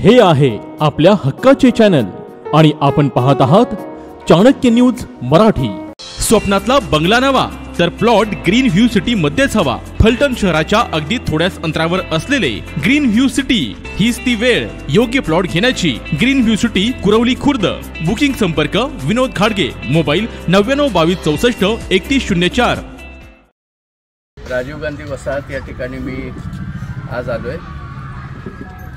हे आहे आपल्या हक्काचे चॅनल आणि आपण पाहत आहात चाणक्य न्यूज मराठी। स्वप्नातला बंगला नवा तर प्लॉट ग्रीन व्ह्यू सिटी मध्येच हवा। फलटण शहराच्या अगदी थोड्याच अंतरावर असलेले ग्रीन व्ह्यू सिटी हीच ती वेळ योग्य प्लॉट घेण्याची। Green view city Kurwali Khurd. Booking संपर्क विनोद खाडगे, मोबाईल 9922643104। राजीव गांधी वसाहत या ठिकाणी मी आज आलोय।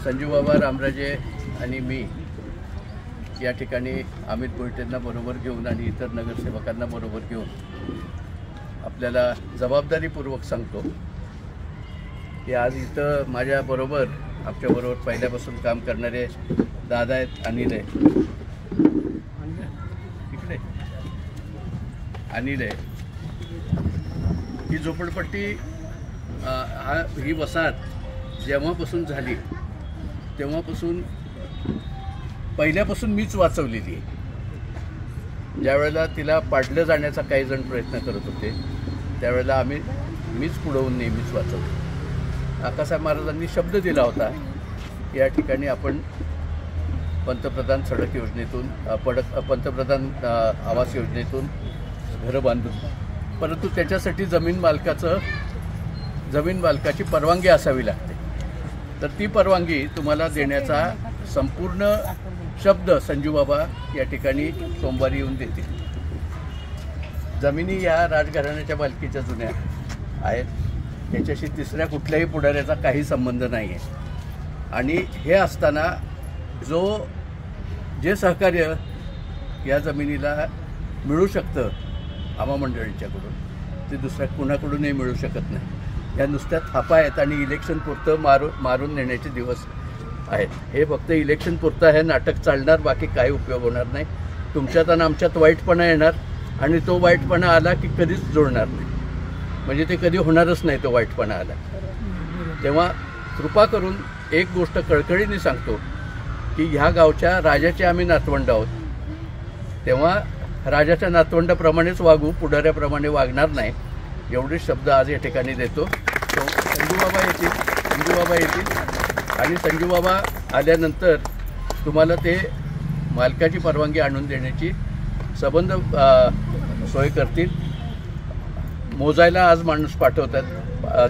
संजू बाबा रामराजे आणि मी या ठिकाणी अमित मोहितेंना बरोबर घेऊन आणि इतर नगरसेवकांना बरोबर घेऊन आपल्याला जबाबदारीपूर्वक सांगतो की आज इथं माझ्याबरोबर आमच्याबरोबर पहिल्यापासून काम करणारे दादा आहेत, अनिल आहे, इकडे अनिल आहे। ही झोपडपट्टी ही वसाहत जेव्हापासून झाली तेव्हापासून पहिल्यापासून मीच वाचवलेली आहे। ज्यावेळेला तिला पाडलं जाण्याचा काही जण प्रयत्न करत होते त्यावेळेला मीच पुढवून नेहमीच वाचवलं। आकासाहेब महाराजांनी शब्द दिला होता या ठिकाणी आपण पंतप्रधान सडक योजनेतून पंतप्रधान आवास योजनेतून घरं बांधून, परंतु त्याच्यासाठी जमीन मालकाची परवानगी असावी लागते। तर ती परवानगी तुम्हाला देण्याचा संपूर्ण शब्द संजू बाबा या ठिकाणी सोमवारी येऊन देतील। जमिनी या राजघराण्याच्या मालकीच्या जुन्या आहेत, त्याच्याशी तिसऱ्या कुठल्याही पुढाऱ्याचा काही संबंध नाही आहे। आणि हे असताना जे सहकार्य या जमिनीला मिळू शकतं आम्हा मंडळींच्याकडून ते दुसऱ्या कुणाकडूनही मिळू शकत नाही। या नुसत्या थापा आहेत आणि इलेक्शन पुरतं मारून नेण्याचे दिवस आहेत। हे फक्त इलेक्शन पुरतं हे नाटक चालणार, बाकी काही उपयोग होणार नाही। तुमच्यात आणि आमच्यात वाईटपणा येणार आणि तो वाईटपणा आला की कधीच जुळणार नाही, म्हणजे ते कधी होणारच नाही तो वाईटपणा आला। तेव्हा कृपा करून एक गोष्ट कळकळीने सांगतो की ह्या गावच्या राजाचे आम्ही नातवंड आहोत, तेव्हा राजाच्या नातवंडाप्रमाणेच वागू, पुढाऱ्याप्रमाणे वागणार नाही। एवढे शब्द आज या ठिकाणी देतो। संजू बाबा येतील आणि संजू बाबा आल्यानंतर तुम्हाला ते मालकाची परवानगी आणून देण्याची संबंध सोय करतील। मोजायला आज माणूस पाठवतात,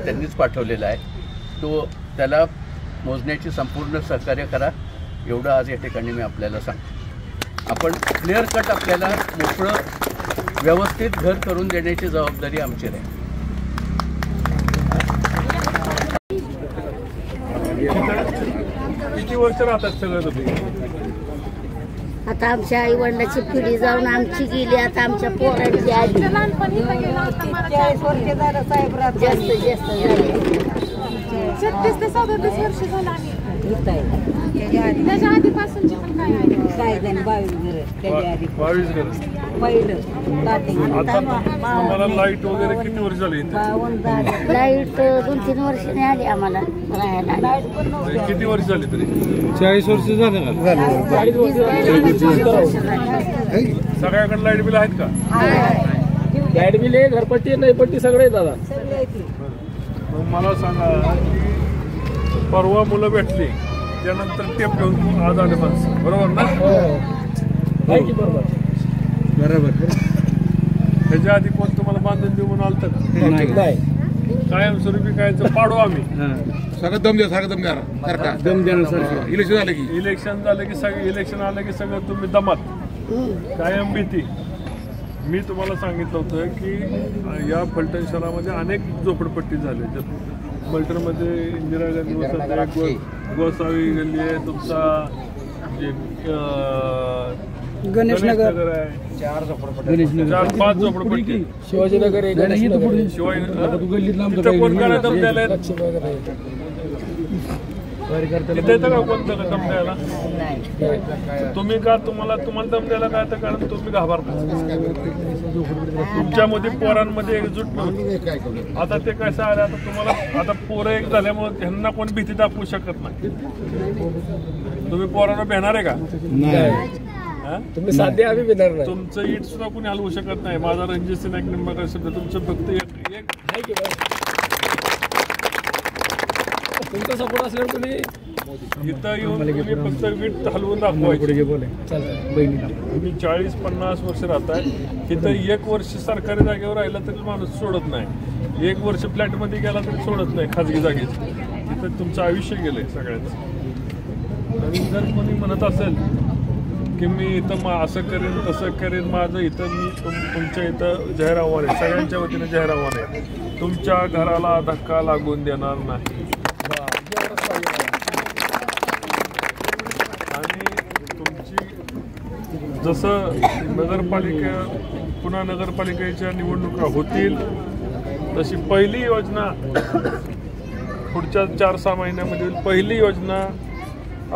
त्यांनीच पाठवलेला आहे, त्याला मोजण्याची संपूर्ण सहकार्य करा एवढं आज या ठिकाणी मी आपल्याला सांगतो। आपण क्लिअर कट आपल्याला मोकळं व्यवस्थित घर करून देण्याची जबाबदारी आमची आहे। किती वर्ष राहतात सगळं तुम्ही? आता आमच्या आई वडिलांची पिढी जाऊन आमची गेली, आता आमच्या पोरांची आली जास्त झाले 36 ते 37 वर्ष झालं आम्ही त्याच्या आधीपासून काय 22 घर पहिलं तुम्हाला लाईट वगैरे किती वर्ष झाली? लाईट 2-3 वर्षांनी आली आम्हाला राहायला। किती वर्ष झाली तरी? 40 वर्ष झाले ना। सगळ्याकडे लाईट बिल आहेत का? लाईट बिल आहे, घरपट्टी नाही पट्टी सगळे दादा। मग मला सांगा, परवा मुलं भेटली त्यानंतर टेप घेऊन आज आले माणसं, बरोबर ना? बरोबर। त्याच्या आधी कोण तुम्हाला बांधून देऊ म्हणून आलं तर कायमस्वरूपी काय पाडू आम्ही सगळं दम द्या इलेक्शन झालं की सगळं तुम्ही दमात कायम भीती। मी तुम्हाला सांगितलं होतं की या फलटण शहरामध्ये अनेक झोपडपट्टी झाल्या। फलटणमध्ये इंदिरा गांधी वसाहत, गोसावी गल्ली आहे, तुमचा गणेश नगर आहे, 4-5 झोपडपट्टी, शिवाजीनगर आहे, शिवाजी कोण काय दम द्यायला तिथे का कोणतं दम द्यायला? तुम्ही का तुम्हाला दम द्यायला काय? तर कारण तुम्ही घाबरता, तुमच्यामध्ये पोरांमध्ये एकजूट नव्हती। आता ते कसं आलं, आता तुम्हाला आता पोरं एक झाल्यामुळे त्यांना कोण भीती दाखवू शकत नाही। तुम्ही पोरांना भेणार आहे का? तुम्ही साध्य आम्ही भेटणार नाही। तुमचं इट सुद्धा कोणी हलवू शकत नाही। माझा रणजित सिन्हा निंबाळकर शब्द तुमचं फक्त एक तुमचा सपोर्ट असल्यावर तुम्ही इथं येऊन तुम्ही फक्त वीट हलवून दाखवायची. तुम्ही 40-50 वर्ष राहताय इथं, 1 वर्ष सरकारी जागेवर राहिला तरी माणूस सोडत नाही, 1 वर्ष फ्लॅटमध्ये गेला तरी सोडत नाही खाजगी जागेत. इथं तुमचं आयुष्य गेलंय सगळ्यांचं. आणि जर कोणी म्हणत असेल की मी इथं असं करेन तसं करेन, माझं इथं मी तुमच्या इथं जाहीर आव्हान आहे, सगळ्यांच्या वतीने जाहीर आव्हान आहे, तुमच्या घराला धक्का लागून देणार नाही. आणि तुमची जसं पुन्हा नगरपालिकेच्या निवडणुका होतील तशी पहिली योजना पुढच्या 4-6 महिन्यामध्ये पहिली योजना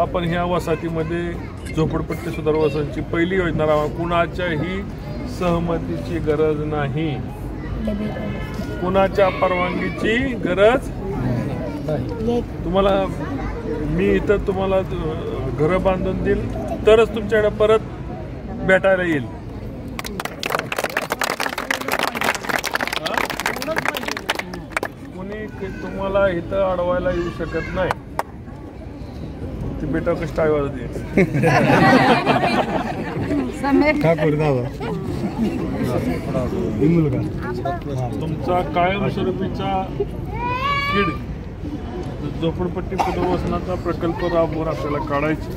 आपण ह्या वसाहतीमध्ये झोपडपट्टी सुधार वसाहतीची पहिली योजना राहा. कुणाच्याही सहमतीची गरज नाही, कुणाच्या परवानगीची गरज. तुम्हाला मी इथं तुम्हाला घरं बांधून देईल तरच तुमच्याकडे परत भेटायला येईल. कुणी तुम्हाला इथं अडवायला येऊ शकत नाही. ती बेटा कष्ट आवाज दे. तुमचा कायमस्वरूपीचा कीड झोपडपट्टी पुनर्वसनाचा प्रकल्प राबवून आपल्याला काढायचे.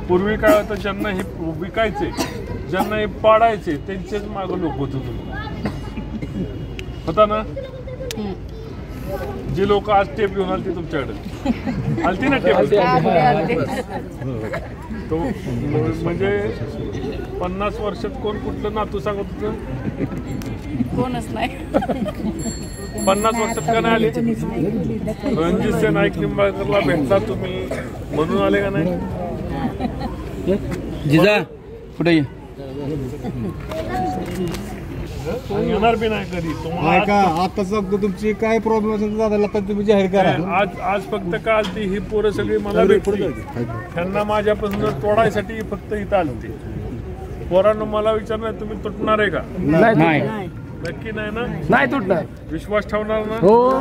पूर्वी काय होतं, ज्यांना हे विकायचे, ज्यांना हे पाडायचे त्यांचेच मागं लोक होत होता ना. जी लोक आज टेप घेऊन आलती तुमच्याकडे आलती ना टेप, तो म्हणजे 50 वर्षात कोण कुठलं नातू सांगत होतं? कोणच नाही. 50 वर्षात का नाही आले? रणजित सिंह नाईक निंबाळकरला भेटला तुम्ही म्हणून आले का नाही? जिजा कुठे येणार बी नाही कधी. तुम्हाला आता सांगतो तुमची काय प्रॉब्लेम असेल दादाला तर तुम्ही जाहीर करा. आज फक्त का आलती ही पोरं सगळी मला भेटली, त्यांना माझ्यापासून तोडायसाठी फक्त इथं आलती. पोरांना मला विचारणार तुम्ही तुटणार आहे का? नाही, नक्की नाही ना? नाही तुटणार. विश्वास ठेवणार ना? हो,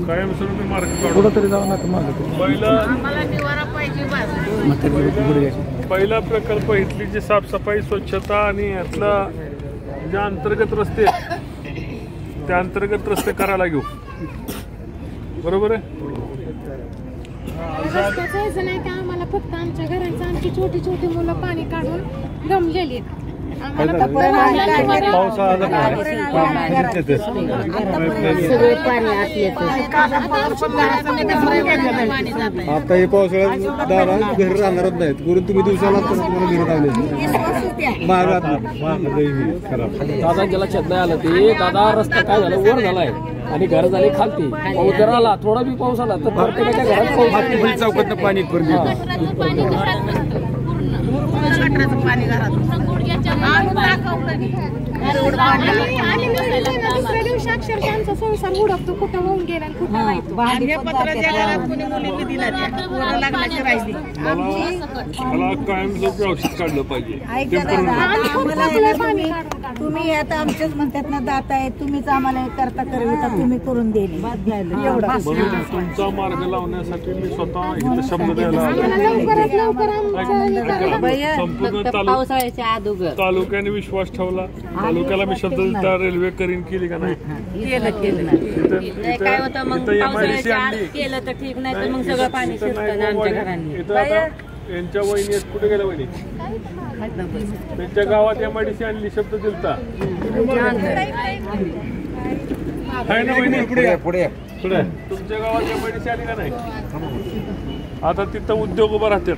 कायमस्वरूपी मार्ग कुठं तरी जाऊ ना. पहिला प्रकल्प इथली जी साफसफाई स्वच्छता आणि यातला जे अंतर्गत रस्ते त्या अंतर्गत रस्ते करायला घेऊ. बरोबर आहे. रस्त्याचं असं नाही का आम्हाला फक्त आमच्या घरांचं, आमची छोटी छोटी मुलं पाणी काढून गमलेली आहेत. सगळे पाणी असले आता हे पावसाळ्यात दादा घरी राहणारच नाहीत, करून तुम्ही दिवसाला तुम्हाला घरी दादांच्या लक्षात नाही आलं ते. दादा रस्ता काय झाला, वर झालाय आणि घर झाले खालती. पाऊस जर आला, थोडा बी पाऊस आला तर प्रत्येकाच्या घरात पाऊस, चौकात पाणी पाणी घरात दुसऱ्या दिवशी अक्षरशः आमचा संसार उडकतो, कुठं होऊन गेला कुठं नाही. मला कायमस्वरूपी औषध काढलं पाहिजे. तुम्ही आता आमच्याच म्हणतात ना दात आहे, तुम्हीच आम्हाला करता करविता तुम्ही करून दिली. म्हणून तुमचा मार्ग लावण्यासाठी मी स्वतः इथं शब्द द्यायला संपूर्ण तालुक्याने विश्वास ठेवला. तालुक्याला मी शब्द दिला, रेल्वे करीन केली का नाही? MIDC आणली. इथं आता यांच्या वहिनी कुठे गेल्या? वहिनी त्यांच्या गावात MIDC आणली, शब्द दिलता आहे ना वहिनी? पुढे तुमच्या गावात MIDC आली का नाही? आता तिथं उद्योग उभा राहतात,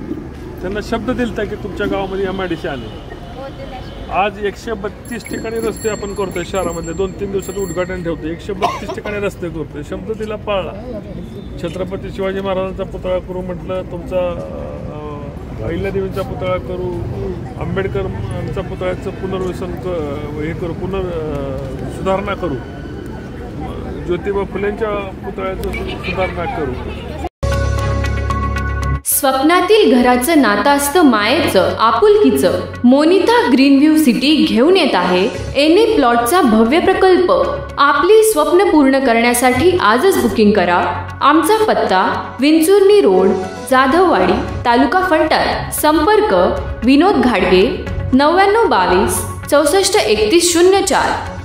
त्यांना शब्द दिलता की तुमच्या गावामध्ये MIDC आले. आज 132 ठिकाणी रस्ते आपण करतोय शहरामधले. 2-3 दिवसात उद्घाटन ठेवतोय. 132 ठिकाणी रस्ते करतोय. शब्द दिला, पाळला. छत्रपती शिवाजी महाराजांचा पुतळा करू म्हटलं, तुमचा अहिल्यादेवींचा पुतळा करू, आंबेडकरांचा पुतळ्याचं पुनर्वसन हे करू, सुधारणा करू, ज्योतिबा फुलेंच्या पुतळ्याचं सुधारणा करू. स्वप्नातील घराचं नातं असतं मायेचं, आपुलकीचं. मोनिता ग्रीन व्ह्यू सिटी घेऊन येत आहे एनए प्लॉटचा भव्य प्रकल्प. आपली स्वप्न पूर्ण करण्यासाठी आजच बुकिंग करा. आमचा पत्ता विंचुर्णी रोड, जाधववाडी, तालुका फलटण. संपर्क विनोद घाडगे 9922 64 31 04.